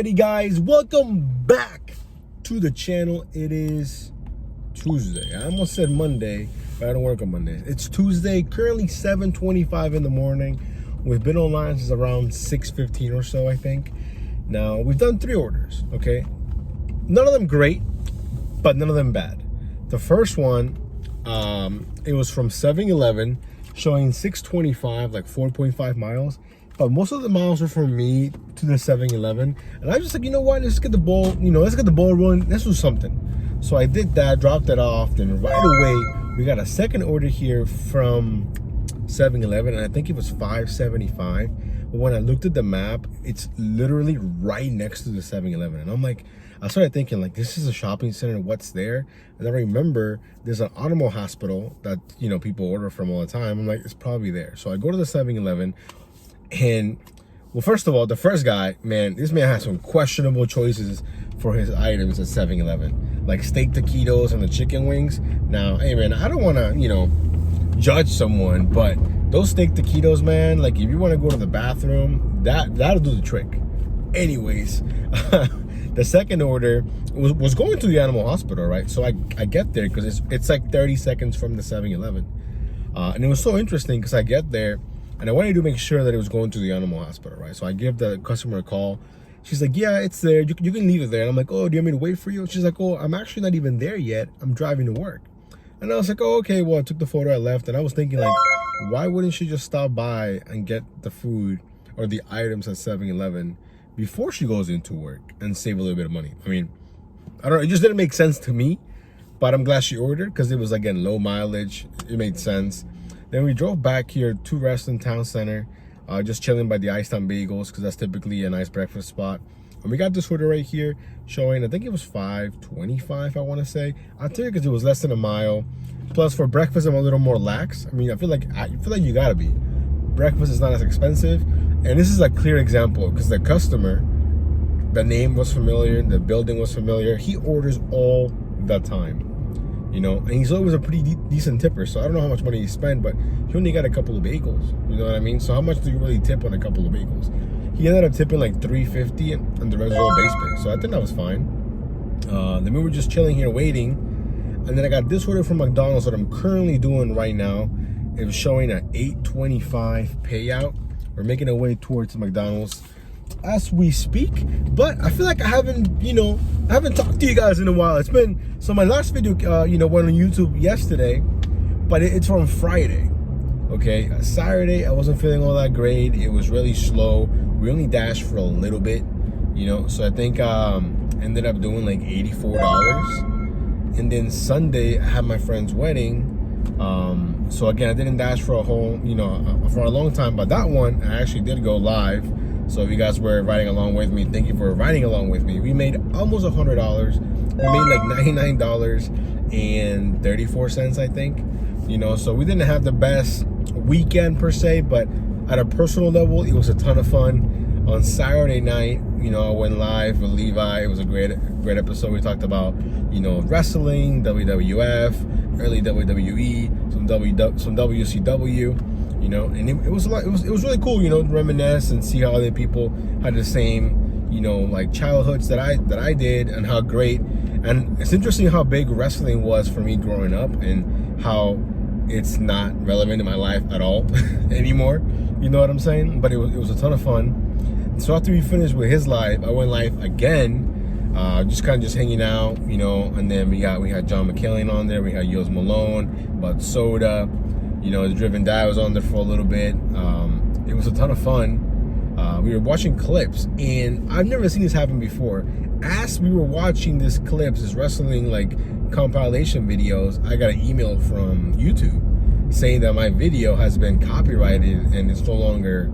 Alrighty guys, welcome back to the channel. It is Tuesday. I almost said Monday, but I don't work on Mondays. It's Tuesday, currently 7:25 in the morning. We've been online since around 6:15 or so, I think. Now, we've done 3 orders, okay? None of them great, but none of them bad. The first one, it was from 7-Eleven, showing 625, like 4.5 miles. But most of the miles were from me to the 7-Eleven. And I was just like, you know what, let's get the ball, let's get the ball rolling. Let's do something. So I did that, dropped it off. Then right away, we got a second order here from 7-Eleven. And I think it was 575. But when I looked at the map, it's literally right next to the 7-Eleven. And I'm like, I started thinking, like, this is a shopping center, what's there? And I remember there's an animal hospital that, people order from all the time. I'm like, it's probably there. So I go to the 7-Eleven. And, well, first of all, the first guy, man, this man has some questionable choices for his items at 7-Eleven. Like steak taquitos and the chicken wings. Now, hey, man, I don't want to, judge someone, but those steak taquitos, man, like if you want to go to the bathroom, that'll do the trick. Anyways, the second order was going to the animal hospital, right? So I get there because it's like 30 seconds from the 7-Eleven. And it was so interesting because I get there, and I wanted to make sure that it was going to the animal hospital, right? So I give the customer a call. She's like, yeah, it's there. You can leave it there. And I'm like, oh, do you want me to wait for you? She's like, oh, I'm actually not even there yet. I'm driving to work. And I was like, oh, okay. Well, I took the photo, I left. And I was thinking, like, why wouldn't she just stop by and get the food or the items at 7-Eleven before she goes into work and save a little bit of money? I mean, I don't know. It just didn't make sense to me. But I'm glad she ordered because it was, again, low mileage. It made sense. Then we drove back here to Reston Town Center, just chilling by the Iced On Bagels because that's typically a nice breakfast spot. And we got this order right here showing, I think it was 525, I want to say. I'll tell you because it was less than a mile. Plus for breakfast, I'm a little more lax. I mean, I feel like you gotta be. Breakfast is not as expensive. And this is a clear example because the customer, the name was familiar, the building was familiar. He orders all the time. And he's always a pretty decent tipper. So I don't know how much money he spent, but he only got a couple of bagels. You know what I mean? So how much do you really tip on a couple of bagels? He ended up tipping like $3.50 and the rest was all base pay. So I think that was fine. Then we were just chilling here waiting. And then I got this order from McDonald's that I'm currently doing right now. It was showing an $8.25 payout. We're making our way towards McDonald's as we speak, but I feel like I haven't talked to you guys in a while. It's been, so my last video, went on YouTube yesterday, but it's from Friday, okay? Saturday, I wasn't feeling all that great. It was really slow. We only dashed for a little bit, so I think ended up doing like $84. And then Sunday, I had my friend's wedding. So again, I didn't dash for a whole, for a long time, but that one, I actually did go live. So if you guys were riding along with me, thank you for riding along with me. We made almost $100. We made like $99.34, I think. So we didn't have the best weekend per se, but at a personal level, it was a ton of fun. On Saturday night, I went live with Levi. It was a great episode. We talked about, wrestling, WWF, early WWE, some WCW. And it was a lot. It was really cool, to reminisce and see how other people had the same, like childhoods that I did, and how great. And it's interesting how big wrestling was for me growing up, and how it's not relevant in my life at all anymore. You know what I'm saying? But it was a ton of fun. So after we finished with his live, I went live again, just hanging out, And then we had John McKellen on there. We had Yos Malone, Bud Soda. The Driven Dad was on there for a little bit. It was a ton of fun. We were watching clips, and I've never seen this happen before. As we were watching this wrestling like compilation videos, I got an email from YouTube saying that my video has been copyrighted and it's no longer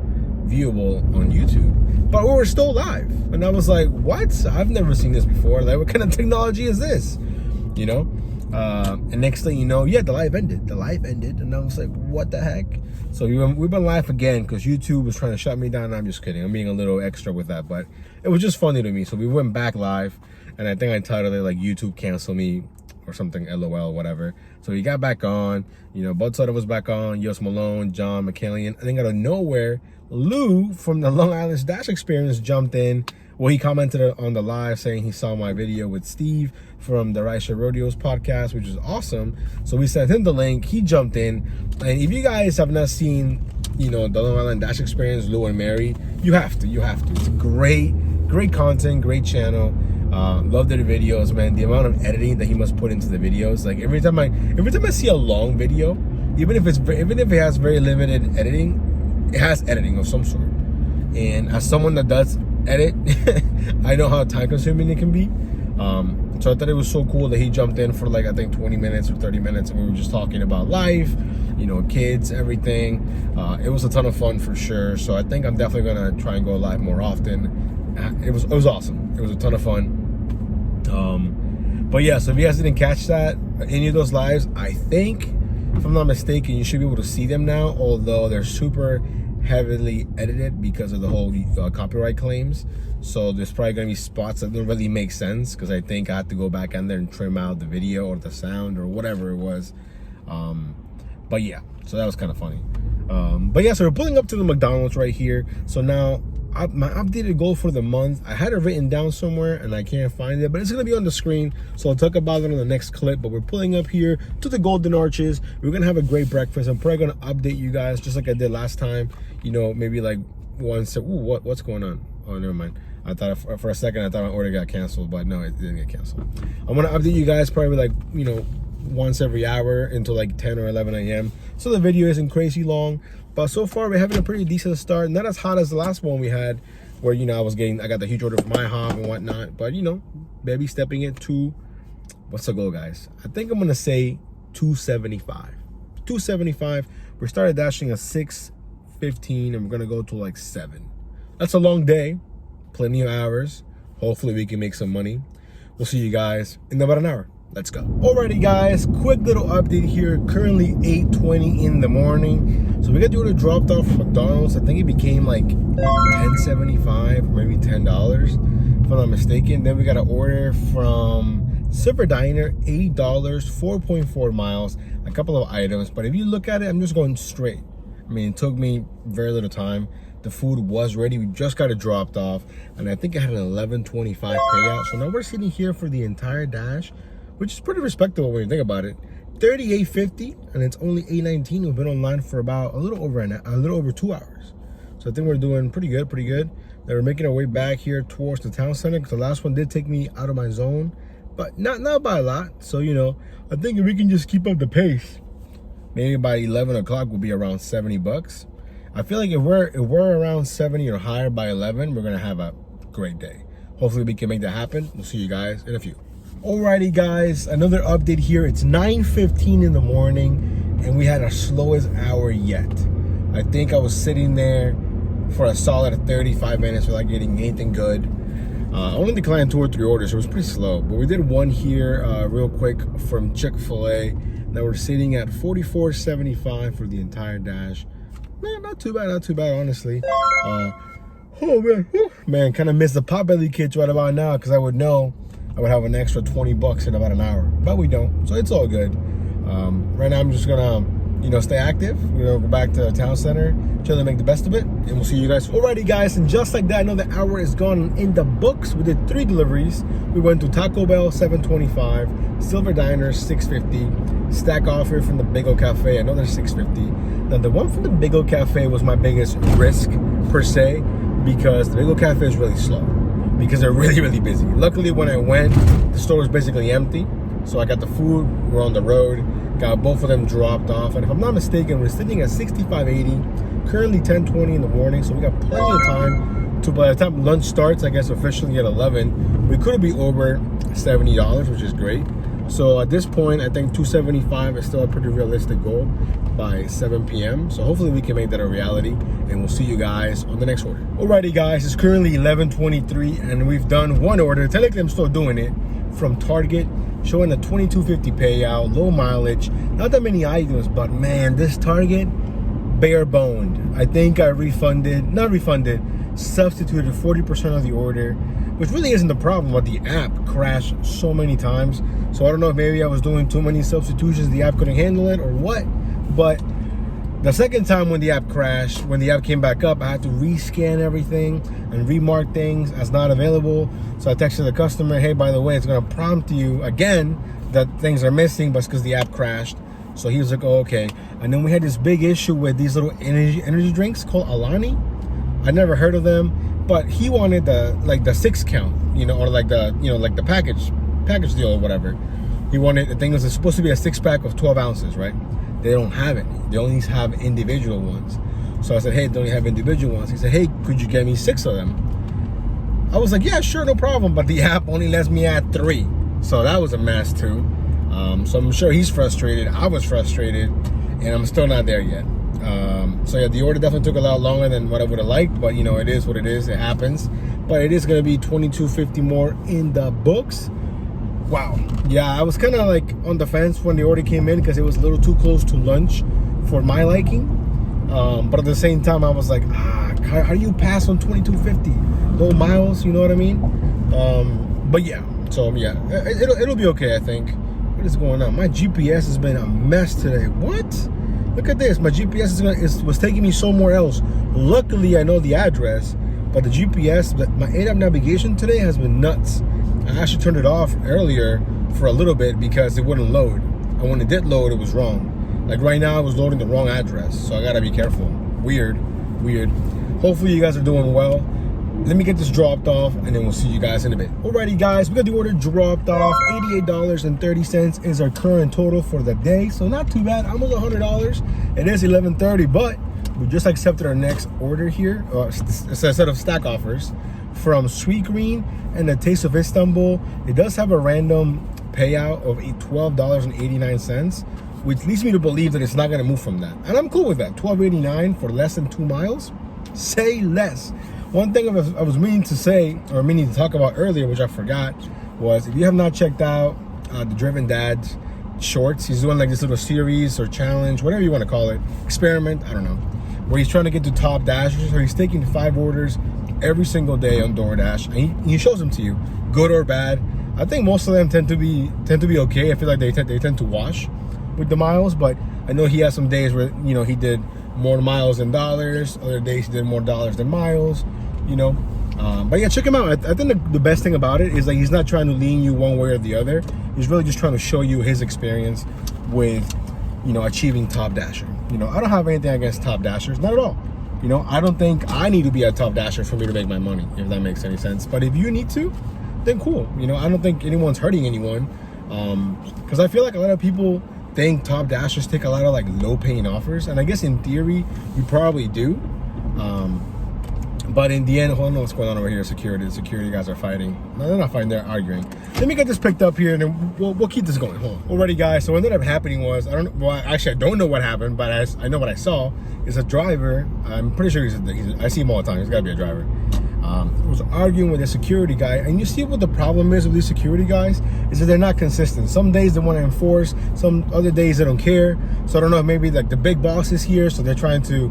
viewable on YouTube. But we were still live, and I was like, what? I've never seen this before. Like, what kind of technology is this? And next thing you know, the live ended. And I was like, what the heck? So we've been live again because YouTube was trying to shut me down. I'm just kidding. I'm being a little extra with that, but it was just funny to me. So we went back live, and I think I titled it like YouTube cancel me or something, LOL, whatever. So we got back on. Bud Soda was back on, Yos Malone, John McKellen. I think out of nowhere, Lou from the Long Island Dash Experience jumped in Well, he commented on the live saying he saw my video with Steve from the Rideshare Rodeos podcast, which is awesome. So we sent him the link. He jumped in. And if you guys have not seen, the Long Island Dash Experience, Lou and Mary, you have to. It's great content, great channel. Love their videos, man. The amount of editing that he must put into the videos. Like every time I see a long video, even if it has very limited editing, it has editing of some sort. And as someone that does edit, I know how time consuming it can be. So I thought it was so cool that he jumped in for like, I think 20 minutes or 30 minutes, and we were just talking about life, kids, everything. It was a ton of fun for sure. So I think I'm definitely gonna try and go live more often. It was awesome. It was a ton of fun. But yeah, so if you guys didn't catch that, any of those lives, I think, if I'm not mistaken, you should be able to see them now, although they're super heavily edited because of the whole copyright claims. So there's probably gonna be spots that don't really make sense, because I think I have to go back in there and trim out the video or the sound or whatever it was. But yeah, so that was kind of funny. But yeah, so we're pulling up to the McDonald's right here. So now my updated goal for the month, I had it written down somewhere and I can't find it, but it's gonna be on the screen, so I'll talk about it on the next clip. But we're pulling up here to the Golden Arches. We're gonna have a great breakfast. I'm probably gonna update you guys just like I did last time, maybe like once. Ooh, what's going on? Oh, never mind. I thought for a second I thought my order got canceled, but no, it didn't get canceled. I'm gonna update you guys probably like once every hour until like 10 or 11 a.m. so the video isn't crazy long. But so far we're having a pretty decent start. Not as hot as the last one we had, where I got the huge order from IHOP and whatnot. But baby stepping it to, what's the goal, guys? I think I'm gonna say 275. 275. We started dashing at 6:15 and we're gonna go to like 7. That's a long day, plenty of hours. Hopefully we can make some money. We'll see you guys in about an hour. Let's go. Alrighty guys, quick little update here. Currently 8:20 in the morning. So we got the order dropped off from McDonald's. I think it became like $10.75 or maybe $10 if I'm not mistaken. Then we got an order from Silver Diner, $8, 4.4 miles, a couple of items. But if you look at it, I'm just going straight. I mean, it took me very little time. The food was ready. We just got it dropped off, and I think I had an $11.25 payout. So now we're sitting here for the entire dash, which is pretty respectable when you think about it. $38.50, and it's only $8.19. We've been online for about a little over 2 hours. So I think we're doing pretty good. Then we're making our way back here towards the town center, because the last one did take me out of my zone, but not by a lot. So I think if we can just keep up the pace, maybe by 11 o'clock we'll be around $70. I feel like if we're around 70 or higher by 11, we're gonna have a great day. Hopefully we can make that happen. We'll see you guys in a few. Alrighty guys, another update here. It's 9:15 in the morning and we had our slowest hour yet. I think I was sitting there for a solid 35 minutes without getting anything good. I only declined 2 or 3 orders, so it was pretty slow. But we did one here real quick from Chick-fil-A. Now we're sitting at $44.75 for the entire dash. Not too bad, honestly. Oh man, kind of missed the Potbelly kits right about now, because I would know I would have an extra $20 in about an hour, but we don't, so it's all good. Right now I'm just gonna stay active. We're gonna go back to the town center, chill and make the best of it, and we'll see you guys. Alrighty guys, and just like that, I know the hour is gone in the books. We did 3 deliveries. We went to Taco Bell, $7.25, Silver Diner, $6.50, Stack Offer from the Bagel Cafe, another $6.50. Now the one from the Bagel Cafe was my biggest risk per se, because the Bagel Cafe is really slow, because they're really busy. Luckily when I went, the store was basically empty, so I got the food, we're on the road, got both of them dropped off, and if I'm not mistaken, we're sitting at $65.80, currently 10:20 in the morning, so we got plenty of time to, by the time lunch starts, I guess officially at 11, we could be over $70, which is great. So at this point, I think 275 is still a pretty realistic goal by 7 p.m. So hopefully we can make that a reality, and we'll see you guys on the next order. Alrighty guys, it's currently 11:23 and we've done one order. Technically I'm still doing it, from Target, showing a $22.50 payout, low mileage, not that many items, but man, this Target, bare boned. I think I substituted 40% of the order, which really isn't the problem, but the app crashed so many times. So I don't know if maybe I was doing too many substitutions, the app couldn't handle it or what, but The second time when the app crashed, when the app came back up, I had to rescan everything and remark things as not available. So I texted the customer, hey, by the way, it's gonna prompt you again that things are missing, but it's because the app crashed. So he was like, oh, okay. And then we had this big issue with these little energy drinks called Alani. I never heard of them, but he wanted the 6 count, or like the package deal or whatever. He wanted, the thing was, it's supposed to be a 6-pack of 12 ounces, right? They don't have it. They only have individual ones. So I said, hey, they only have individual ones. He said, hey, could you get me 6 of them? I was like, yeah, sure, no problem. But the app only lets me add 3. So that was a mess too. So I'm sure he's frustrated. I was frustrated, and I'm still not there yet. So yeah, the order definitely took a lot longer than what I would have liked, but it is what it is. It happens. But it is going to be $22.50 more in the books. Wow. Yeah, I was kind of like on the fence when the order came in because it was a little too close to lunch for my liking. But at the same time, I was like, how do you pass on $22.50? Low miles, you know what I mean? But yeah, so yeah, it'll be okay, I think. What is going on? My GPS has been a mess today. What? Look at this. My GPS was taking me somewhere else. Luckily, I know the address, but the GPS, my in-app navigation today has been nuts. I actually turned it off earlier for a little bit because it wouldn't load. And when it did load, it was wrong. Like right now, it was loading the wrong address. So I gotta be careful. Weird. Hopefully you guys are doing well. Let me get this dropped off and then we'll see you guys in a bit. Alrighty guys, we got the order dropped off. $88.30 is our current total for the day. So not too bad, almost $100. It is 11:30, but we just accepted our next order here. It's a set of stack offers from Sweet Green and the Taste of Istanbul. It does have a random payout of $12.89, which leads me to believe that it's not gonna move from that. And I'm cool with that. $12.89 for less than 2 miles. Say less. One thing I was meaning to say, or meaning to talk about earlier, which I forgot, was if you have not checked out the Driven Dad shorts, he's doing like this little series or challenge, whatever you want to call it, experiment, I don't know, where he's trying to get to top dashers. So he's taking 5 orders every single day on DoorDash, and he shows them to you, good or bad. I think most of them tend to be okay. I feel like they tend to wash with the miles, but I know he has some days where he did more miles than dollars. Other days he did more dollars than miles. But yeah, check him out. I think the best thing about it is like he's not trying to lean you one way or the other. He's really just trying to show you his experience with achieving top dasher. I don't have anything against top dashers, not at all. I don't think I need to be a top dasher for me to make my money, if that makes any sense. But if you need to, then cool. I don't think anyone's hurting anyone, because I feel like a lot of people think top dashers take a lot of like low paying offers, and I guess in theory we probably do. But in the end, hold on, what's going on over here? The security guys are fighting. No, they're not fighting, they're arguing. Let me get this picked up here and then we'll keep this going. Hold on. Alrighty guys, so what ended up happening was, I don't know what happened, but I know what I saw is a driver. I'm pretty sure I see him all the time, he's gotta be a driver. Was arguing with a security guy, and you see what the problem is with these security guys is that they're not consistent. Some days they want to enforce, some other days they don't care. So I don't know, maybe like the big boss is here, so they're trying to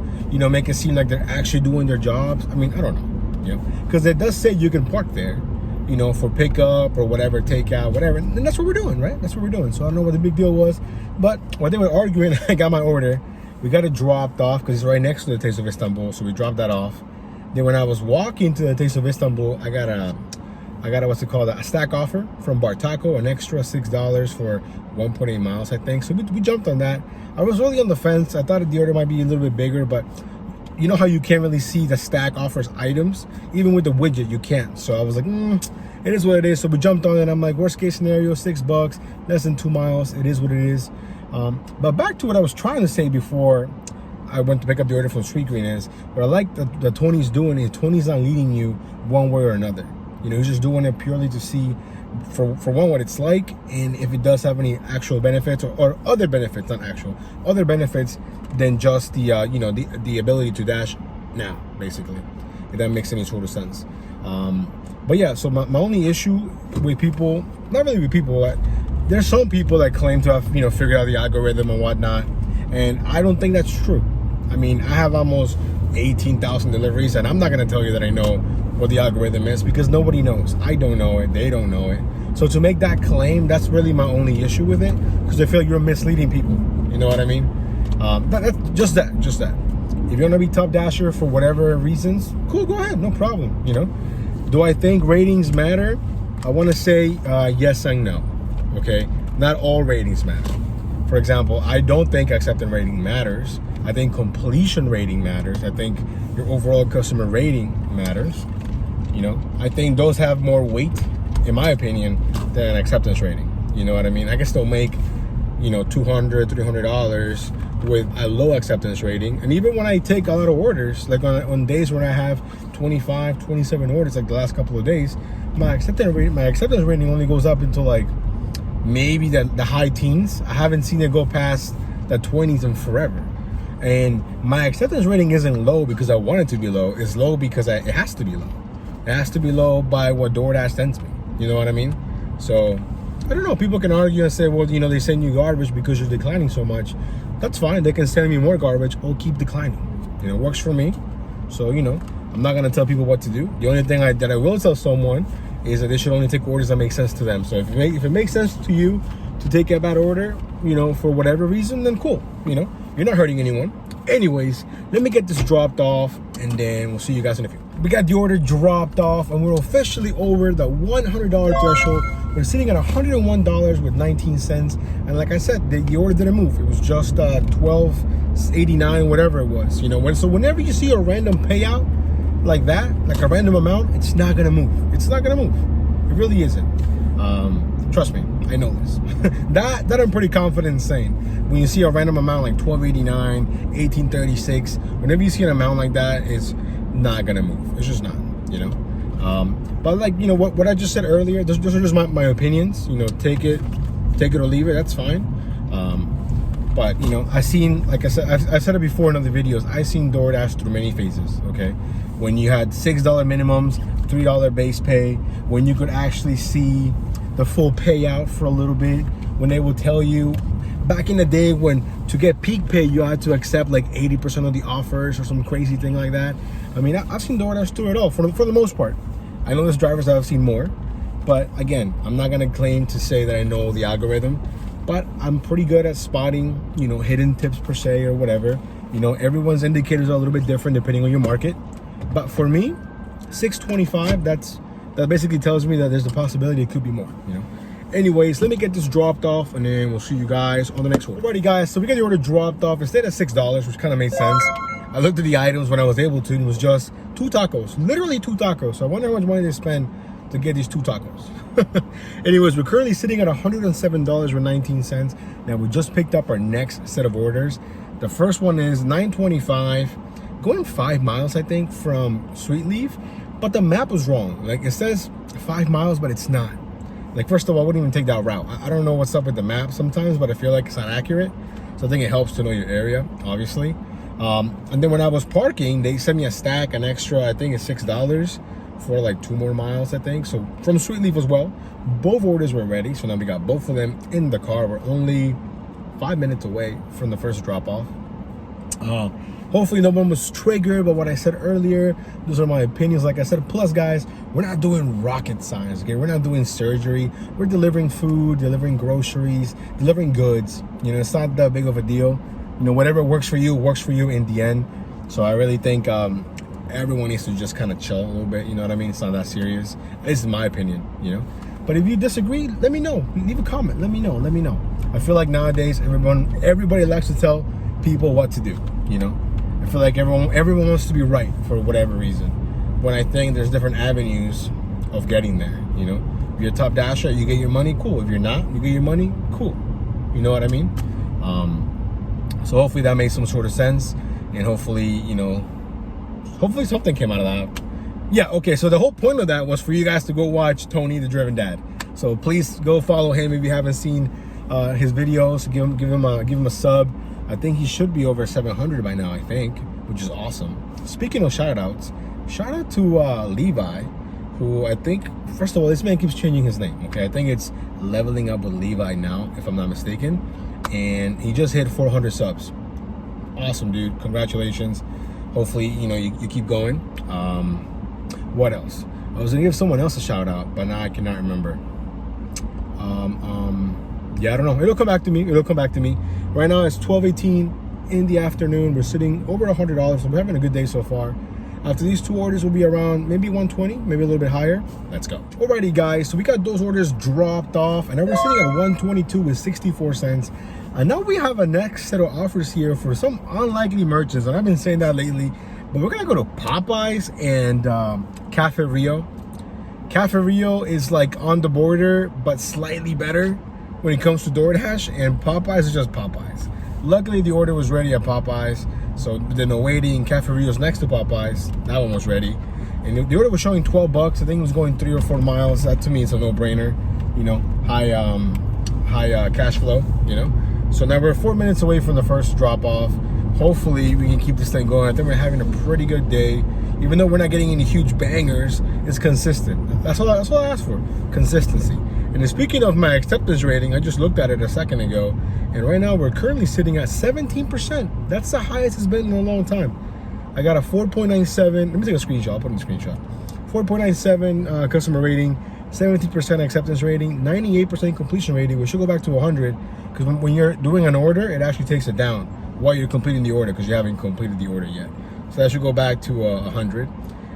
make it seem like they're actually doing their jobs. I mean, I don't know, because it does say you can park there, for pickup or whatever, takeout, whatever, and that's what we're doing, right? That's what we're doing. So I don't know what the big deal was, but while they were arguing, I got my order. We got it dropped off because it's right next to the Taste of Istanbul, so we dropped that off. Then when I was walking to the Taste of Istanbul, I got a what's it called, a stack offer from Bar Taco, an extra $6 for 1.8 miles, I think. So we jumped on that. I was really on the fence. I thought the order might be a little bit bigger, but you know how you can't really see the stack offers items? Even with the widget, you can't. So I was like, it is what it is. So we jumped on it. I'm like, worst case scenario, $6, less than 2 miles. It is what it is. But back to what I was trying to say before I went to pick up the order from Sweet Green is, what I like that Tony's doing is Tony's not leading you one way or another. He's just doing it purely to see, for one, what it's like, and if it does have any actual benefits or other benefits, not actual, other benefits than just the ability to dash now, basically, if that makes any sort of sense. But yeah, so my only issue with people, not really with people, there's some people that claim to have figured out the algorithm and whatnot, and I don't think that's true. I mean, I have almost 18,000 deliveries, and I'm not going to tell you that I know what the algorithm is, because nobody knows. I don't know it. They don't know it. So to make that claim, that's really my only issue with it, because I feel like you're misleading people. You know what I mean? That's just that. If you're gonna be top dasher for whatever reasons, cool, go ahead, no problem. You know, do I think ratings matter? I want to say yes and no. Okay, not all ratings matter. For example, I don't think acceptance rating matters. I think completion rating matters. I think your overall customer rating matters. You know, I think those have more weight, in my opinion, than acceptance rating. You know what I mean? I can still make, you know, $200, $300 with a low acceptance rating. And even when I take a lot of orders, like on days when I have 25, 27 orders, like the last couple of days, my acceptance rating only goes up into like maybe the high teens. I haven't seen it go past the 20s in forever. And my acceptance rating isn't low because I want it to be low. It's low because it has to be low. It has to be low by what DoorDash sends me. You know what I mean? So, I don't know. People can argue and say, well, you know, they send you garbage because you're declining so much. That's fine. They can send me more garbage. I'll keep declining. You know, it works for me. So, you know, I'm not going to tell people what to do. The only thing that I will tell someone is that they should only take orders that make sense to them. So if it makes sense to you to take a bad order, you know, for whatever reason, then cool. You know, you're not hurting anyone. Anyways, let me get this dropped off and then we'll see you guys in a few. We got the order dropped off and we're officially over the $100 threshold. We're sitting at $101 with 19 cents. And like I said, the order didn't move. It was just $12.89, whatever it was. You know, so whenever you see a random payout like that, like a random amount, it's not gonna move. It's not gonna move. It really isn't. Trust me, I know this. that I'm pretty confident in saying. When you see a random amount like $12.89, $18.36, whenever you see an amount like that, it's not gonna move. It's just not, you know. But like, you know, what I just said earlier, those are just my opinions. You know, take it or leave it. That's fine. But you know, I've said it before in other videos. I've seen DoorDash through many phases. Okay, when you had $6 minimums, $3 base pay, when you could actually see the full payout for a little bit, when they will tell you back in the day when to get peak pay you had to accept like 80% of the offers or some crazy thing like that. I mean, I've seen DoorDash through it all for the most part. I know there's drivers that I've seen more, but again, I'm not gonna claim to say that I know the algorithm, but I'm pretty good at spotting, you know, hidden tips per se or whatever. You know, everyone's indicators are a little bit different depending on your market. But for me, 625, that basically tells me that there's a possibility it could be more, you know. Anyways, let me get this dropped off and then we'll see you guys on the next one. Alrighty guys, so we got the order dropped off. It stayed at $6, which kind of made sense. I looked at the items when I was able to, and it was just 2 tacos, literally 2 tacos. So I wonder how much money they spend to get these 2 tacos. Anyways, we're currently sitting at $107.19. Now we just picked up our next set of orders. The first one is $9.25, going 5 miles, I think, from Sweet Leaf. But the map was wrong. Like, it says 5 miles, but it's not. Like, first of all, I wouldn't even take that route. I don't know what's up with the map sometimes, but I feel like it's not accurate. So I think it helps to know your area, obviously. And then when I was parking, they sent me a stack, an extra, I think it's $6 for like 2 more miles, I think. So from Sweet Leaf as well. Both orders were ready. So now we got both of them in the car. We're only 5 minutes away from the first drop off. Hopefully no one was triggered by what I said earlier. Those are my opinions, like I said. Plus, guys, we're not doing rocket science, okay? We're not doing surgery. We're delivering food, delivering groceries, delivering goods. You know, it's not that big of a deal. You know, whatever works for you in the end. So I really think everyone needs to just kind of chill a little bit. You know what I mean? It's not that serious. This is my opinion, you know? But if you disagree, let me know. Leave a comment. Let me know. I feel like nowadays, everybody likes to tell people what to do, you know? I feel like everyone wants to be right for whatever reason. When I think there's different avenues of getting there, you know? If you're a top dasher, you get your money, cool. If you're not, you get your money, cool. You know what I mean? So hopefully that made some sort of sense. And hopefully, you know, hopefully something came out of that. Yeah, okay, so the whole point of that was for you guys to go watch Tony, the Driven Dad. So please go follow him if you haven't seen his videos. Give him a sub. I think he should be over 700 by now, I think, which is awesome. Speaking of shout outs, shout out to Levi, who I think, first of all, this man keeps changing his name, okay? I think it's Leveling Up with Levi now, if I'm not mistaken. And he just hit 400 subs. Awesome, dude. Congratulations. Hopefully, you know, you keep going. What else? I was gonna give someone else a shout out, but now I cannot remember. Yeah, I don't know. It'll come back to me. Right now it's 12:18 in the afternoon. We're sitting over $100, so we're having a good day so far. After these 2 orders, will be around maybe 120, maybe a little bit higher. Let's go. Alrighty, guys, so we got those orders dropped off, and now we're sitting at 122 with 64 cents. And now we have a next set of offers here for some unlikely merchants, and I've been saying that lately, but we're gonna go to Popeyes and Cafe Rio. Cafe Rio is like on the border, but slightly better when it comes to DoorDash, and Popeyes is just Popeyes. Luckily, the order was ready at Popeyes, so there's no waiting. Cafe Rio's next to Popeyes. That one was ready. And the order was showing 12 bucks. I think it was going 3 or 4 miles. That to me is a no-brainer. You know, high cash flow, you know. So now we're 4 minutes away from the first drop-off. Hopefully, we can keep this thing going. I think we're having a pretty good day. Even though we're not getting any huge bangers, it's consistent. That's all I asked for, consistency. And then speaking of my acceptance rating, I just looked at it a second ago, and right now we're currently sitting at 17%. That's the highest it's been in a long time. I got a 4.97, let me take a screenshot, I'll put in the screenshot. 4.97 customer rating, 17% acceptance rating, 98% completion rating. We should go back to 100, because when you're doing an order, it actually takes it down while you're completing the order, because you haven't completed the order yet. So that should go back to 100.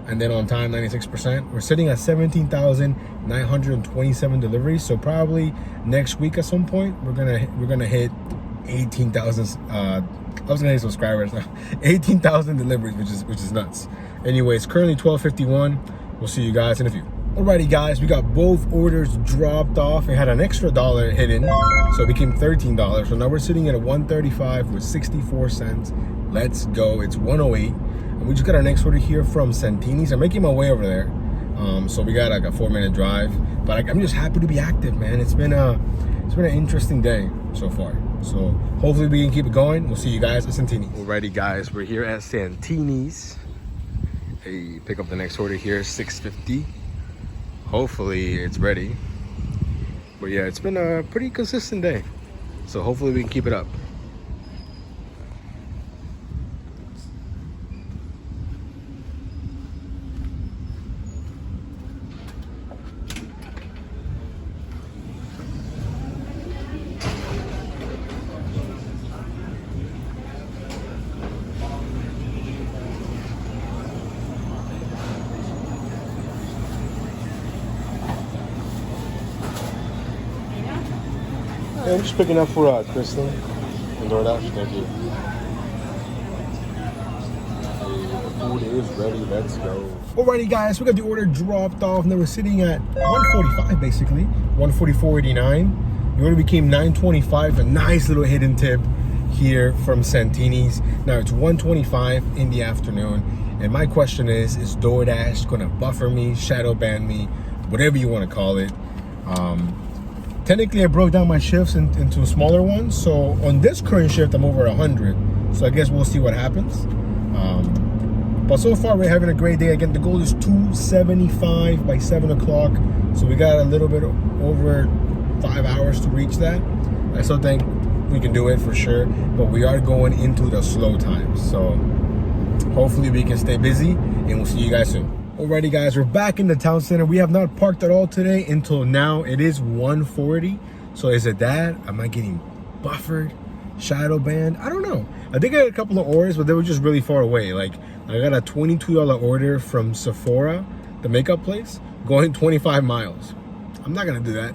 And then on time, 96%. We're sitting at 17,927 deliveries. So probably next week at some point, we're gonna hit 18,000. I was gonna hit subscribers now. 18,000 deliveries, which is nuts. Anyways, currently 12:51. We'll see you guys in a few. Alrighty, guys, we got both orders dropped off. It had an extra $1 hidden, so it became $13. So now we're sitting at 135 with 64 cents. Let's go. It's 108. And we just got our next order here from Santini's. I'm making my way over there. So we got like a 4-minute drive. But I'm just happy to be active, man. It's been an interesting day so far. So hopefully we can keep it going. We'll see you guys at Santini's. Alrighty, guys, we're here at Santini's. Hey, pick up the next order here, 650. Hopefully it's ready. But yeah, it's been a pretty consistent day. So hopefully we can keep it up. Yeah, I'm just picking up for Kristen and DoorDash. Thank you. The food is ready. Let's go. Alrighty, guys, we got the order dropped off, and then we're sitting at 145 basically, 144.89. The order became 925. A nice little hidden tip here from Santini's. Now it's 125 in the afternoon, and my question is DoorDash gonna buffer me, shadow ban me, whatever you want to call it? Technically, I broke down my shifts into smaller ones. So on this current shift, I'm over 100. So I guess we'll see what happens. But so far, we're having a great day. Again, the goal is 275 by 7 o'clock. So we got a little bit over 5 hours to reach that. I still think we can do it for sure. But we are going into the slow times. So hopefully we can stay busy, and we'll see you guys soon. Alrighty, guys, we're back in the town center. We have not parked at all today until now. It is 1:40. So is it that? Am I getting buffered, shadow banned? I don't know. I think I got a couple of orders, but they were just really far away. Like, I got a $22 order from Sephora, the makeup place, going 25 miles. I'm not gonna do that.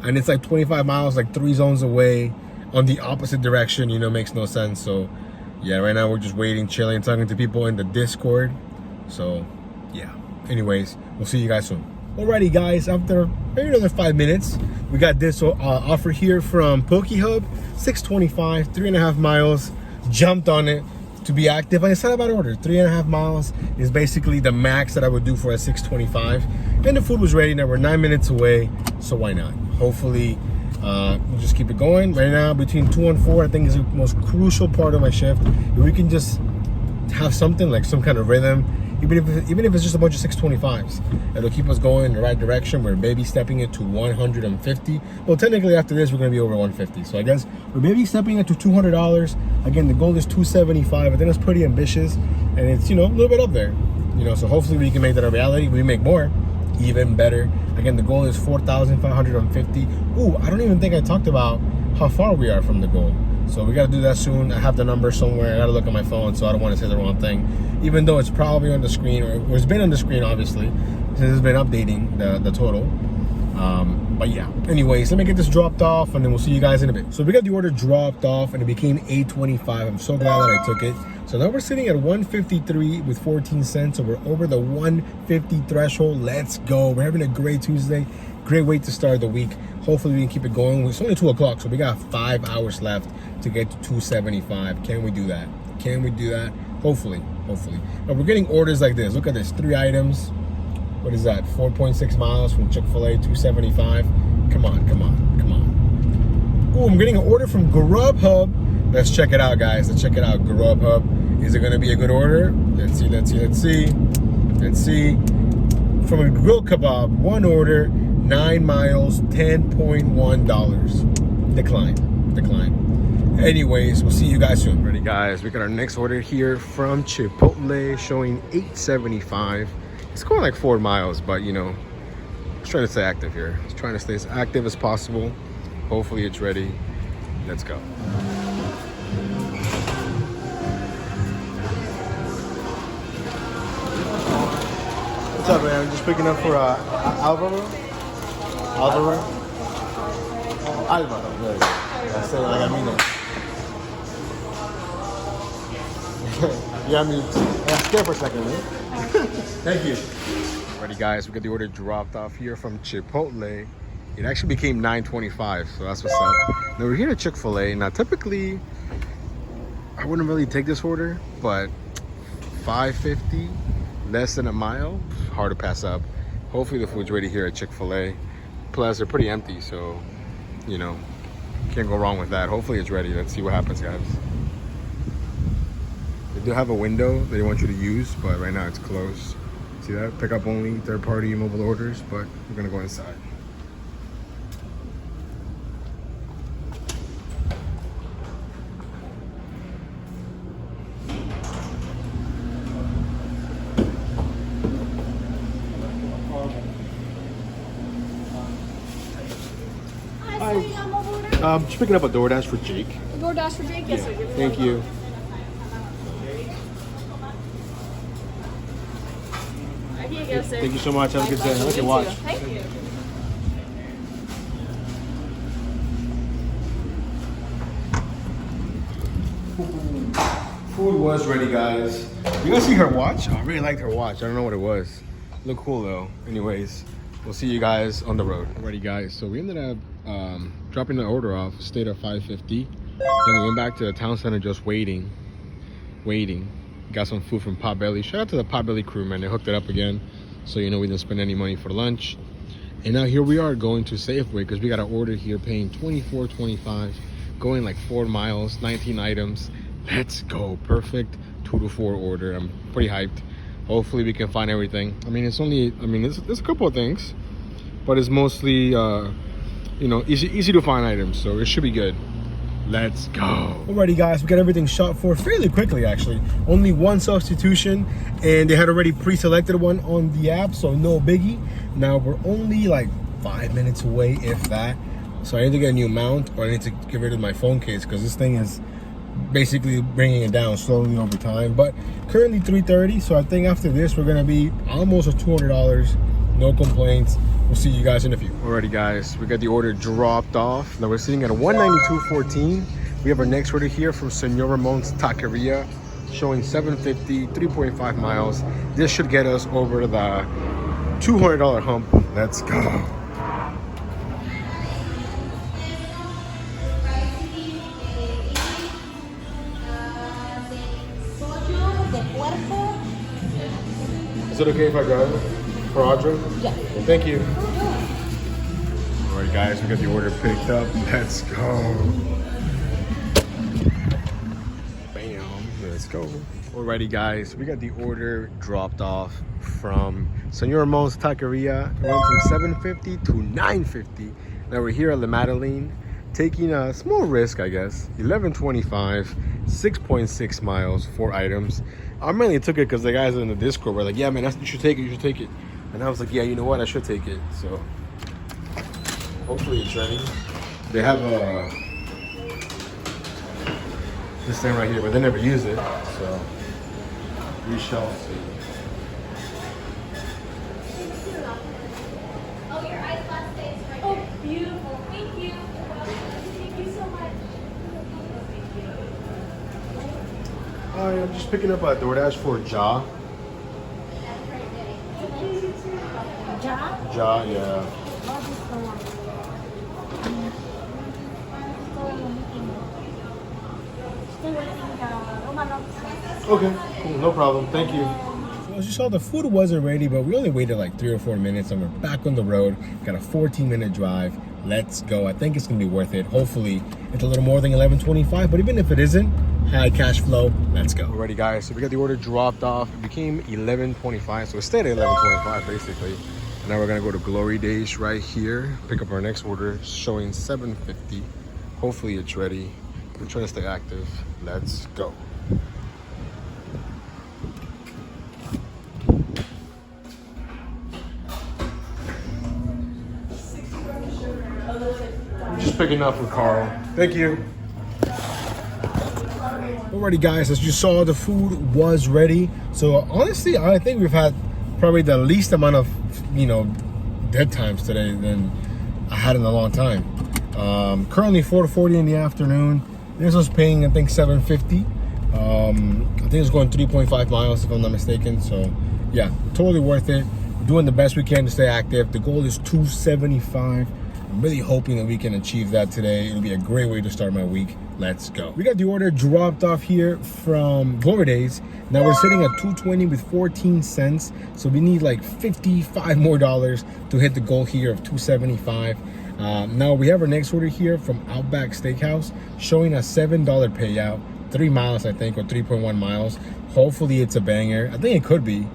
And it's like 25 miles, like 3 zones away on the opposite direction, you know, makes no sense. So yeah, right now we're just waiting, chilling, talking to people in the Discord. So yeah. Anyways, we'll see you guys soon. Alrighty, guys, after maybe another 5 minutes, we got this offer here from PokeHub, $6.25, 3.5 miles. Jumped on it to be active. Like I said about order, 3.5 miles is basically the max that I would do for a $6.25. And the food was ready. Now we're 9 minutes away, so why not? Hopefully, we'll just keep it going. Right now, between 2 and 4, I think is the most crucial part of my shift. If we can just have something like some kind of rhythm, even if it's just a bunch of 625s, it'll keep us going in the right direction. We're baby stepping it to 150. Well, technically after this, we're gonna be over 150. So I guess we're baby stepping it to $200. Again, the goal is 275. I think that's pretty ambitious, and it's, you know, a little bit up there. You know, so hopefully we can make that a reality. We make more, even better. Again, the goal is 4,550. Ooh, I don't even think I talked about how far we are from the goal. So we got to do that soon. I have the number somewhere. I got to look at my phone, so I don't want to say the wrong thing. Even though it's probably on the screen, or it's been on the screen, obviously, since it's been updating the total. But yeah, anyways, let me get this dropped off, and then we'll see you guys in a bit. So we got the order dropped off, and it became $8.25. I'm so glad that I took it. So now we're sitting at $153 with 14 cents. So we're over the 150 threshold. Let's go. We're having a great Tuesday. Great way to start the week. Hopefully we can keep it going. It's only 2 o'clock, so we got 5 hours left to get to 275. Can we do that? Can we do that? Hopefully. But we're getting orders like this. Look at this, 3 items. What is that? 4.6 miles from Chick-fil-A, 275. Come on. Oh, I'm getting an order from Grubhub. Let's check it out, guys. Let's check it out. Grubhub. Is it gonna be a good order? Let's see. From a grill kebab, 1 order, 9 miles, $10.1. Decline. Anyways, we'll see you guys soon. Ready, guys? We got our next order here from Chipotle, showing $8.75. It's going like 4 miles, but you know, just trying to stay active here. Just trying to stay as active as possible. Hopefully it's ready. Let's go. What's up, man? Just picking up for Alvaro. Good. I said it like I mean it. You got me scared for a second, man. Thank you. Alrighty, guys, we got the order dropped off here from Chipotle. It actually became $9.25, so that's what's up. Now we're here at Chick-fil-A. Now typically, I wouldn't really take this order, but $5.50, less than a mile, hard to pass up. Hopefully the food's ready here at Chick-fil-A. Plus, they're pretty empty, so you know, can't go wrong with that. Hopefully it's ready. Let's see what happens, guys. They do have a window that they want you to use, but right now it's closed. See that? Pick up only, third-party mobile orders, but we're gonna go inside. Just picking up a DoorDash for Jake. A DoorDash for Jake? Yes, sir. Thank you. Right, here you go, sir. Thank you so much. Have a good day. I like your watch. Thank you. Food was ready, guys. You guys see her watch? Oh, I really liked her watch. I don't know what it was. Looked cool though. Anyways, we'll see you guys on the road. Alrighty, guys. So we ended up dropping the order off. Stayed at 5:50. Then we went back to the town center just waiting. Got some food from Potbelly. Shout out to the Potbelly crew, man. They hooked it up again. So you know we didn't spend any money for lunch. And now here we are going to Safeway because we got an order here paying $24.25, going like 4 miles, 19 items. Let's go. Perfect 2 to 4 order. I'm pretty hyped. Hopefully we can find everything. I mean, there's a couple of things, but it's mostly you know, easy to find items, so it should be good. Let's go. Alrighty, guys, we got everything shot for fairly quickly, actually. Only 1 substitution, and they had already pre-selected one on the app, so no biggie. Now we're only like 5 minutes away, if that. So I need to get a new mount, or I need to get rid of my phone case, because this thing is basically bringing it down slowly over time. But currently 3:30, so I think after this we're gonna be almost at $200. No complaints. We'll see you guys in a few. Alrighty, guys, we got the order dropped off. Now we're sitting at 192.14. We have our next order here from Senor Ramon's Taqueria, showing 750, 3.5 miles. This should get us over the $200 hump. Let's go. Is it okay if I grab it for Audrey? Yeah. Thank you. Alright, guys, we got the order picked up. Let's go. Bam. Let's go. Alrighty, guys, we got the order dropped off from Senor Ramon's Taqueria. It went from 750 to 950. Now we're here at La Madeleine, taking a small risk, I guess. 1125, 6.6 miles, 4 items. I mainly took it because the guys in the Discord were like, yeah, man, you should take it, you should take it. And I was like, yeah, you know what, I should take it. So hopefully it's ready. They have This thing right here, but they never use it, so we shall see. Oh, your ice latte is right there. Oh, beautiful. Thank you. Thank you so much. Oh, yeah, I'm just picking up a DoorDash for Ja. Ja? Ja, yeah. Okay, cool, no problem. Thank you. So as you saw, the food wasn't ready, but we only waited like 3 or 4 minutes and we're back on the road. Got a 14-minute drive. Let's go. I think it's gonna be worth it. Hopefully it's a little more than $11.25, but even if it isn't, high cash flow, let's go. Alrighty guys, so we got the order dropped off. It became $11.25, so it stayed at $11.25 basically. And now we're gonna go to Glory Days right here, pick up our next order, showing $7.50. Hopefully it's ready. We're trying to stay active. Let's go. I'm just picking up for Carl. Thank you. Alrighty guys, as you saw, the food was ready. So honestly, I think we've had probably the least amount of, dead times today than I had in a long time. Currently 4:40 in the afternoon. This was paying, I think, $7.50. I think it's going 3.5 miles if I'm not mistaken. So yeah, totally worth it. Doing the best we can to stay active. The goal is 275. I'm really hoping that we can achieve that today. It'll be a great way to start my week. Let's go. We got the order dropped off here from Glory Days. Now we're sitting at $2.20 with 14 cents. So we need like $55 more to hit the goal here of $2.75. Now we have our next order here from Outback Steakhouse, showing a $7 payout, 3 miles I think, or 3.1 miles. Hopefully it's a banger. I think it could be,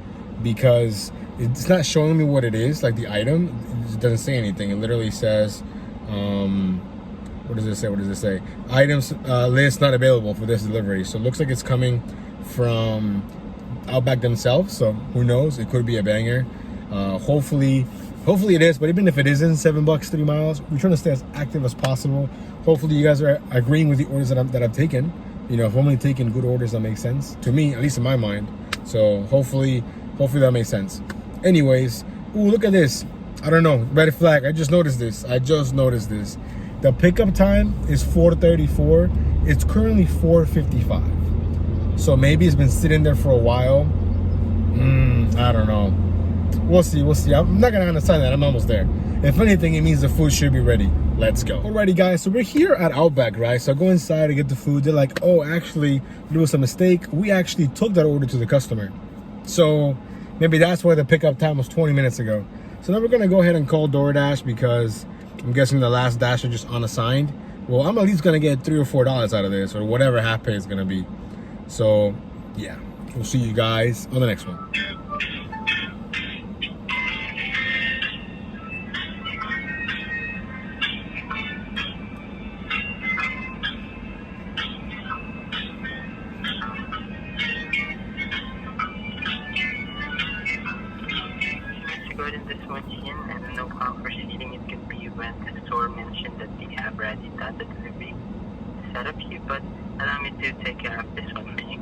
because it's not showing me what it is, like the item. It doesn't say anything. It literally says, what does it say? Items list not available for this delivery. So it looks like it's coming from Outback themselves. So who knows? It could be a banger. Hopefully it is. But even if it isn't, $7, 3 miles. We're trying to stay as active as possible. Hopefully you guys are agreeing with the orders that I've taken. If I'm only taking good orders that make sense to me, at least in my mind. So hopefully that makes sense. Anyways, ooh, look at this. I don't know, red flag. I just noticed this. The pickup time is 4:34. It's currently 4:55. So maybe it's been sitting there for a while. I don't know. We'll see. I'm not gonna understand that. I'm almost there. If anything, it means the food should be ready. Let's go. Alrighty guys, so we're here at Outback, right? So I go inside to get the food. They're like, oh, actually, there was a mistake. We actually took that order to the customer. So maybe that's why the pickup time was 20 minutes ago. So now we're gonna go ahead and call DoorDash, because I'm guessing the last Dasher just unassigned. Well, I'm at least gonna get $3 or $4 out of this, or whatever half pay is gonna be. So yeah, we'll see you guys on the next one. This one in, and no call proceeding. It could be when the store mentioned that they have already done the delivery setup here, but allow me to take care of this one for you.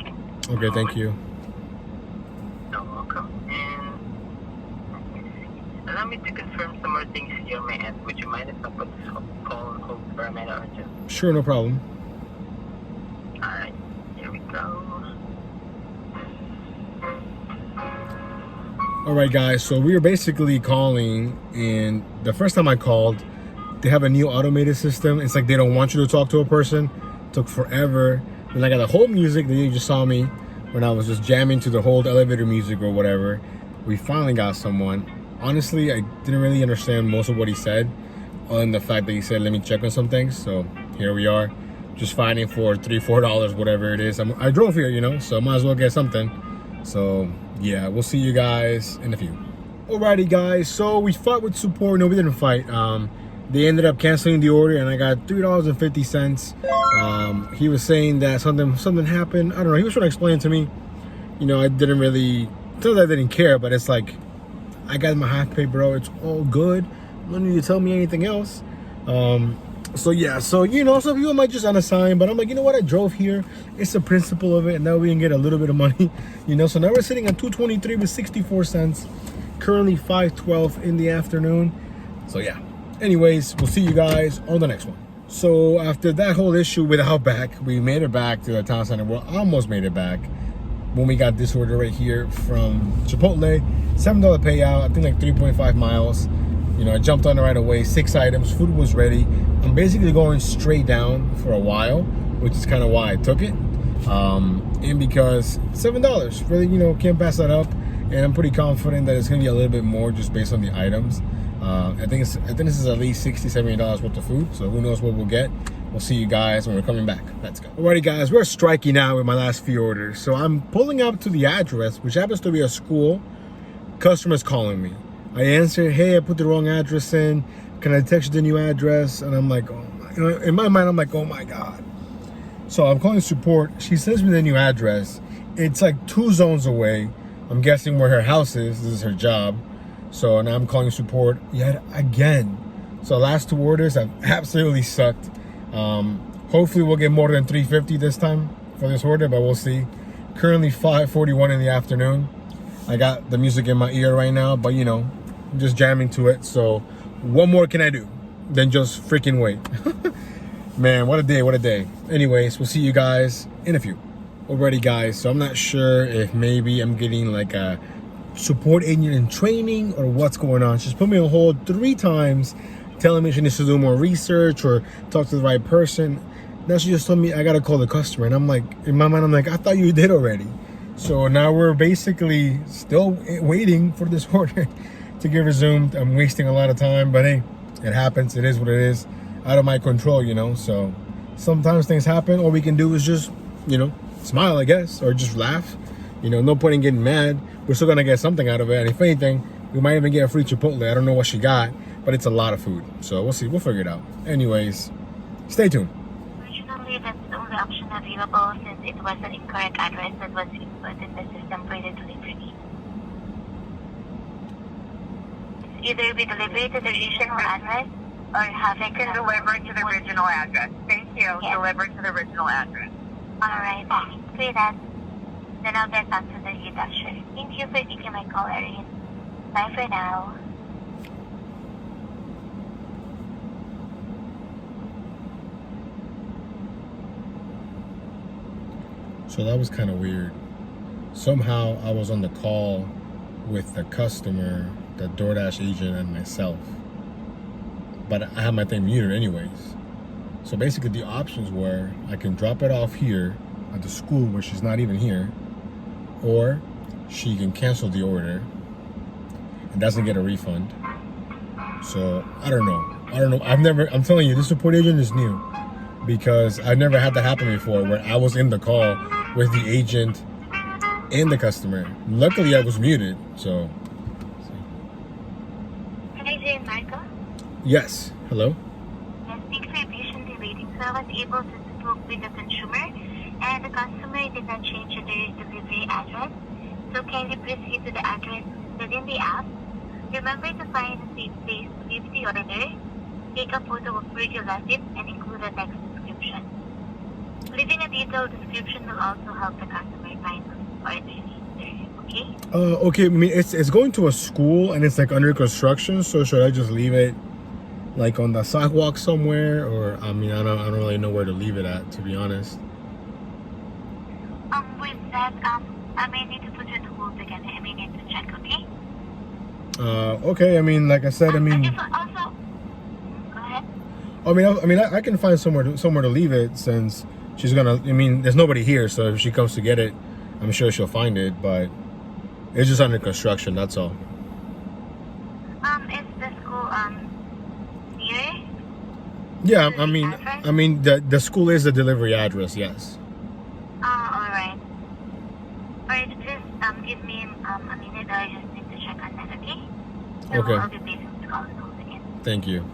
Okay, thank you. You're welcome. And allow me to confirm some more things here on my end. Would you mind if I put this call on hold for a minute or two? Sure, no problem. Alright, here we go. Alright guys, so we were basically calling, and the first time I called, they have a new automated system. It's like they don't want you to talk to a person. It took forever. Then I got the whole music that you just saw me when I was just jamming to the whole elevator music or whatever. We finally got someone. Honestly, I didn't really understand most of what he said, other than the fact that he said, let me check on some things. So here we are, just fighting for $3, $4, whatever it is. I drove here, so I might as well get something. So yeah, we'll see you guys in a few. Alrighty guys, so we fought with support. No, we didn't fight. They ended up canceling the order, and I got $3.50. He was saying that something happened. I don't know. He was trying to explain to me. I didn't really. It's not that I didn't care, but it's like, I got my half pay, bro. It's all good. No need to tell me anything else. So yeah, so you know, some people might just unassign, but I'm like, you know what? I drove here. It's the principle of it, and now we can get a little bit of money, you know. So now we're sitting at $2.23 with 64 cents. Currently 5:12 in the afternoon. So yeah. Anyways, we'll see you guys on the next one. So after that whole issue with Outback, we made it back to the town center. Well, almost made it back when we got this order right here from Chipotle. $7 payout. I think like 3.5 miles. You know, I jumped on it right away. 6 items. Food was ready. I'm basically going straight down for a while, which is kind of why I took it. And because $7, really, you know, can't pass that up. And I'm pretty confident that it's gonna be a little bit more just based on the items. I think this is at least $60-$70 worth of food. So who knows what we'll get. We'll see you guys when we're coming back. Let's go. Alrighty guys, we're striking out with my last few orders. So I'm pulling up to the address, which happens to be a school. Customer's calling me. I answer, hey, I put the wrong address in. Can I text you the new address? And I'm like, oh my, you know, in my mind, I'm like, oh my God. So I'm calling support. She sends me the new address. It's like 2 zones away. I'm guessing where her house is. This is her job. So now I'm calling support yet again. So last 2 orders have absolutely sucked. Hopefully we'll get more than $3.50 this time for this order, but we'll see. Currently 5:41 in the afternoon. I got the music in my ear right now, but you know, I'm just jamming to it. So what more can I do than just freaking wait? Man, what a day, what a day. Anyways, we'll see you guys in a few. Alrighty guys, so I'm not sure if maybe I'm getting like a support agent in training or what's going on. She's put me on hold 3 times, telling me she needs to do more research or talk to the right person. Now she just told me I gotta call the customer, and I'm like, in my mind, I'm like, I thought you did already. So now we're basically still waiting for this order to get resumed. I'm wasting a lot of time, but hey, it happens. It is what it is. Out of my control, you know. So sometimes things happen. All we can do is just, you know, smile, I guess, or just laugh. You know, no point in getting mad. We're still gonna get something out of it. And if anything, we might even get a free Chipotle. I don't know what she got, but it's a lot of food. So we'll see. We'll figure it out. Anyways, stay tuned. Unfortunately, that's the only option available since it was an incorrect address that was input in the system for the delivery. It's either be delivered to the original address or have it delivered to the original address. Thank you. Yes. Delivered to the original address. Alright, say that. Then I'll get back to the DoorDasher. Thank you for taking my call, Erin. Bye for now. So that was kind of weird. Somehow I was on the call with the customer, the DoorDash agent, and myself. But I had my thing muted anyways. So basically the options were I can drop it off here at the school where she's not even here, or she can cancel the order and doesn't get a refund. So I don't know. I'm telling you, this support agent is new because I've never had that happen before where I was in the call with the agent and the customer. Luckily I was muted, so. Hi, Jane Marco. Yes, hello? Yes, thanks for patiently waiting. So I was able to speak with the consumer, and the customer did not change their delivery address. So kindly proceed to the address within the app. Remember to find a safe place to leave the order. Take a photo of where you left it and include a text description. Leaving a detailed description will also help the customer find the order later. Okay? Okay, I mean, it's going to a school and it's like under construction, so should I just leave it like on the sidewalk somewhere, or I mean, I don't really know where to leave it at, to be honest. With that, I may need to put you on hold again. I may need to check, okay? Okay, I mean, like I said, I mean, Also, go ahead. I mean, I can find somewhere to leave it since she's gonna. I mean, there's nobody here, so if she comes to get it, I'm sure she'll find it. But it's just under construction. That's all. Is the school near? Yeah, I mean, the school is the delivery address. Yes. Alright. Alright, just give me a minute. I just need to check on that, okay? So Okay. I'll be placing this call on hold again. Thank you.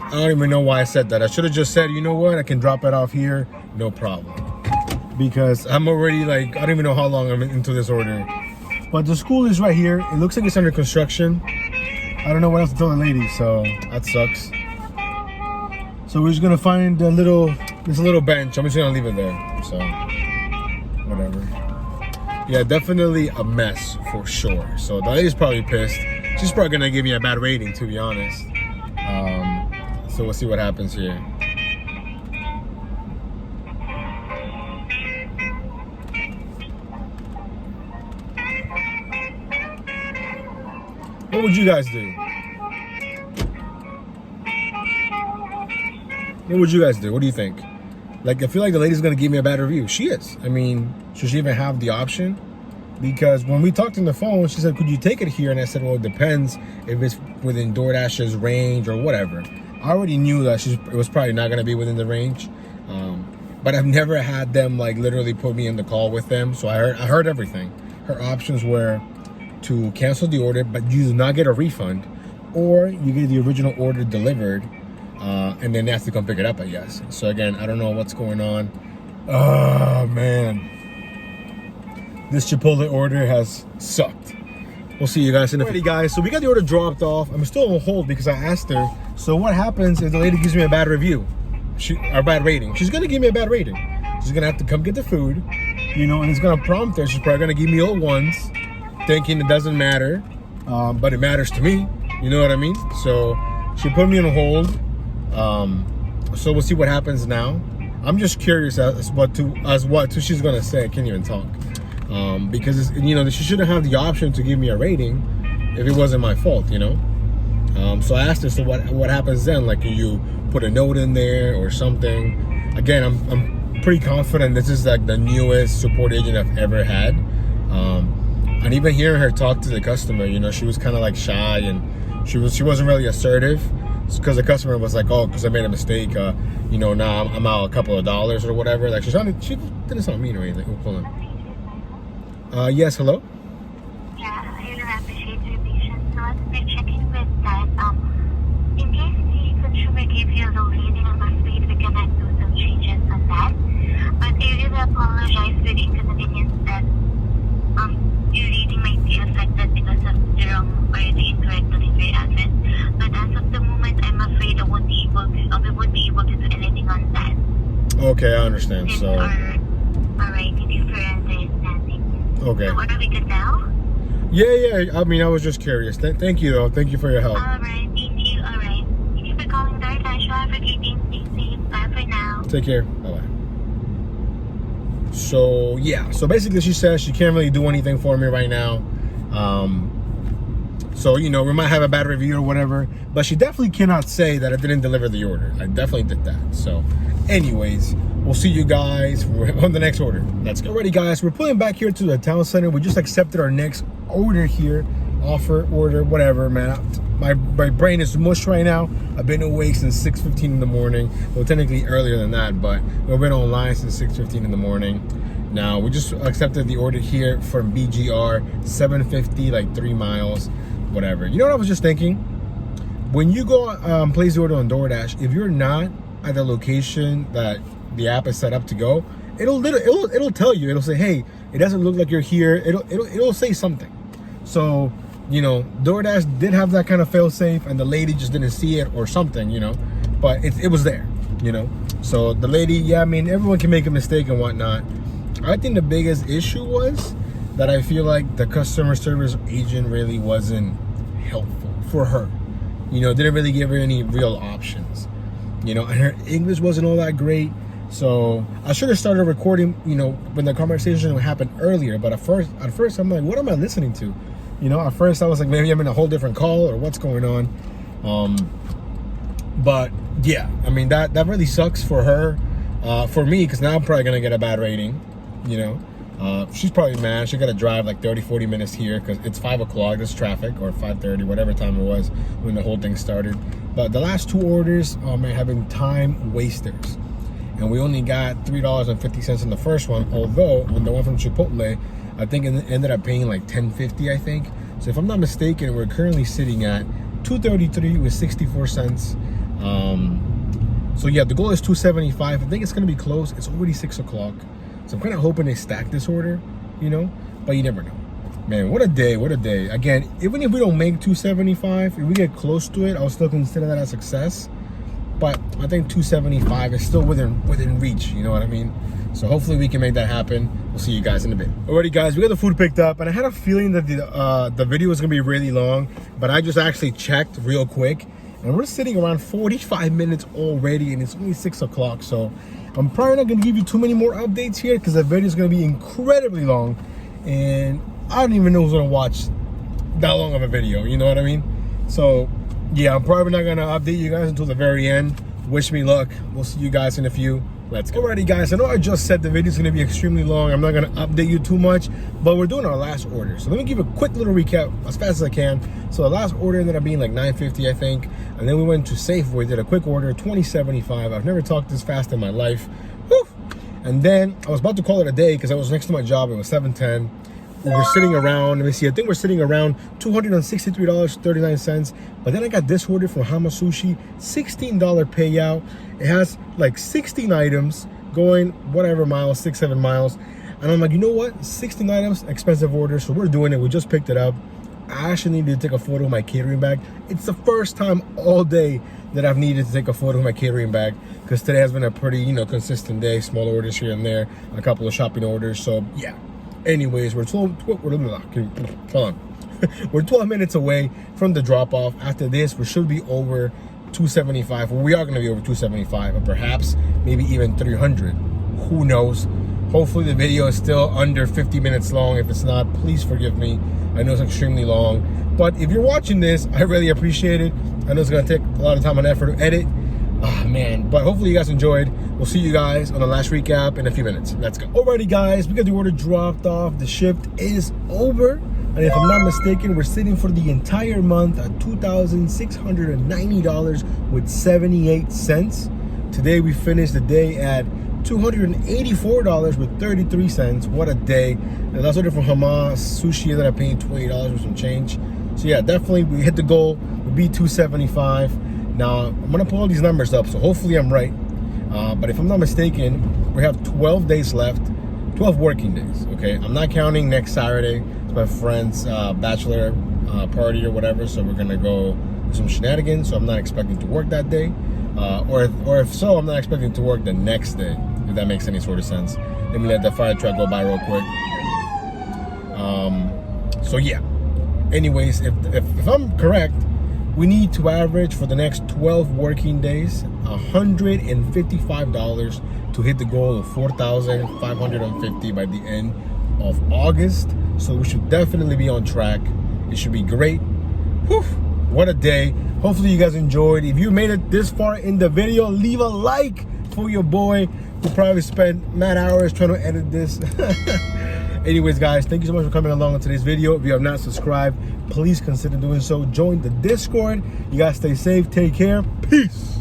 I don't even know why I said that. I should have just said, you know what, I can drop it off here, no problem. Because I'm already like, I don't even know how long I'm into this order. But the school is right here. It looks like it's under construction. I don't know what else to tell the lady, so that sucks. So we're just gonna find this little bench. I'm just gonna leave it there. So whatever. Yeah, definitely a mess for sure. So the lady's probably pissed. She's probably gonna give me a bad rating, to be honest. So we'll see what happens here. What would you guys do? What would you guys do? What do you think? Like, I feel like the lady's gonna give me a bad review. She is. I mean, should she even have the option? Because when we talked on the phone, she said, could you take it here? And I said, well, it depends if it's within DoorDash's range or whatever. I already knew that it was probably not gonna be within the range. But I've never had them like literally put me in the call with them. So I heard everything. Her options were to cancel the order, but you do not get a refund, or you get the original order delivered, and then they have to come pick it up, I guess. So again, I don't know what's going on. Oh man, this Chipotle order has sucked. We'll see you guys in a few. Alrighty guys, so we got the order dropped off. I'm still on hold because I asked her. So what happens if the lady gives me a bad review? A bad rating. She's gonna give me a bad rating. She's gonna have to come get the food, you know, and it's gonna prompt her. She's probably gonna give me all ones, thinking it doesn't matter, but it matters to me. You know what I mean? So she put me on hold. So we'll see what happens now. I'm just curious as what she's gonna say. I can't even talk, because you know, she shouldn't have the option to give me a rating if it wasn't my fault. You know. So I asked her, so what happens then? Like, can you put a note in there or something? Again, I'm pretty confident this is like the newest support agent I've ever had. And even hearing her talk to the customer, you know, she was kind of like shy and she wasn't really assertive, because the customer was like, oh, because I made a mistake, you know, now I'm out a couple of dollars or whatever. Like she didn't sound mean or anything. Oh, hold on. Yes, hello? Yeah, I really appreciate your patience. So as we're checking with that, in case the consumer gave you a low rating, I'm afraid we cannot do some changes on that. But I really apologize for the inconvenience that your rating might be affected because of the wrong or the incorrect delivery address. But as of the moment, I'm afraid we won't be able to do anything on that. Okay, I understand. Since So our rating is currently standing. okay. So what are we good now? Yeah. I mean, I was just curious. Thank you, though. Thank you for your help. Alright, thank you. Alright. Thank you for calling DoorDash. Have a great day. Stay safe. Bye for now. Take care. Bye-bye. So, yeah. So, basically, she says she can't really do anything for me right now. So, you know, we might have a bad review or whatever. But she definitely cannot say that I didn't deliver the order. I definitely did that. So, anyways, we'll see you guys on the next order. Let's go. Alrighty, guys. We're pulling back here to the town center. We just accepted our next order here. Offer, order, whatever, man. My brain is mush right now. I've been awake since 6:15 in the morning. Well, technically earlier than that, but we've been online since 6:15 in the morning. Now, we just accepted the order here from BGR, 750, like 3 miles, whatever. You know what I was just thinking? When you go place the order on DoorDash, if you're not at the location that the app is set up to go, it'll tell you. It'll say, hey, it doesn't look like you're here. It'll say something. So, you know, DoorDash did have that kind of fail safe, and the lady just didn't see it or something, you know, but it was there, you know. So the lady, yeah, I mean, everyone can make a mistake and whatnot. I think the biggest issue was that I feel like the customer service agent really wasn't helpful for her. You know, didn't really give her any real options, you know, and her English wasn't all that great. So I should have started recording, you know, when the conversation happened earlier. But at first I'm like, what am I listening to? You know, at first I was like, maybe I'm in a whole different call or what's going on. But yeah, I mean, that really sucks for her. For me, because now I'm probably gonna get a bad rating. You know, she's probably mad. She got to drive like 30-40 minutes here because it's 5 o'clock. There's traffic, or 5:30, whatever time it was when the whole thing started. But the last 2 orders, man, have been time wasters. And we only got $3.50 in the first one, although on the one from Chipotle, I think it ended up paying like $10.50, I think. So if I'm not mistaken, we're currently sitting at $2.33 with 64 cents. So yeah, the goal is $2.75. I think it's gonna be close. It's already 6 o'clock. So I'm kind of hoping they stack this order, you know, but you never know. Man, what a day, what a day. Again, even if we don't make 275, if we get close to it, I'll still consider that a success. But I think 275 is still within reach, you know what I mean? So hopefully we can make that happen. We'll see you guys in a bit. Alrighty guys, we got the food picked up, and I had a feeling that the video was gonna be really long, but I just actually checked real quick, and we're sitting around 45 minutes already, and it's only 6 o'clock, so I'm probably not gonna give you too many more updates here because the video is gonna be incredibly long, and I don't even know who's gonna watch that long of a video, you know what I mean? So yeah, I'm probably not gonna update you guys until the very end. Wish me luck. We'll see you guys in a few. Let's go. Alrighty guys, I know I just said the video is gonna be extremely long. I'm not gonna update you too much, but we're doing our last order. So let me give a quick little recap as fast as I can. So the last order ended up being like $9.50, I think. And then we went to Safeway, did a quick order, $20.75. I've never talked this fast in my life. Whew. And then I was about to call it a day because I was next to my job. It was 7:10. We were sitting around, let me see, I think we're sitting around $263.39. But then I got this order from Hama Sushi, $16 payout. It has like 16 items going whatever miles, 6-7 miles. And I'm like, you know what? 16 items, expensive order. So we're doing it. We just picked it up. I actually needed to take a photo of my catering bag. It's the first time all day that I've needed to take a photo of my catering bag because today has been a pretty, consistent day. Small orders here and there, a couple of shopping orders. So yeah. Anyways, we're 12 minutes away from the drop-off. After this, we should be over 275. Well, we are going to be over 275, but perhaps maybe even 300. Who knows? Hopefully the video is still under 50 minutes long. If it's not, please forgive me. I know it's extremely long, but if you're watching this, I really appreciate it. I know it's going to take a lot of time and effort to edit. Ah, man, but hopefully you guys enjoyed. We'll see you guys on the last recap in a few minutes. Let's go. Alrighty guys, we got the order dropped off. The shift is over, and if I'm not mistaken, we're sitting for the entire month at $2,690.78. Today we finished the day at $284.33. What a day. And that's order from Hama Sushi that I paid $20 with some change. So yeah, definitely we hit the goal. We'll be 275. Now, I'm gonna pull all these numbers up, so hopefully I'm right. But if I'm not mistaken, we have 12 days left, 12 working days, okay? I'm not counting next Saturday. It's my friend's bachelor party or whatever, so we're gonna go do some shenanigans, so I'm not expecting to work that day. Or if so, I'm not expecting to work the next day, if that makes any sort of sense. Let me let the fire truck go by real quick. So yeah. Anyways, if I'm correct, we need to average for the next 12 working days $155 to hit the goal of 4,550 by the end of August. So we should definitely be on track. It should be great. Whew, what a day. Hopefully you guys enjoyed. If you made it this far in the video, leave a like for your boy who probably spent mad hours trying to edit this. Anyways guys, thank you so much for coming along on today's video. If you have not subscribed, please consider doing so. Join the Discord. You guys stay safe, take care, peace.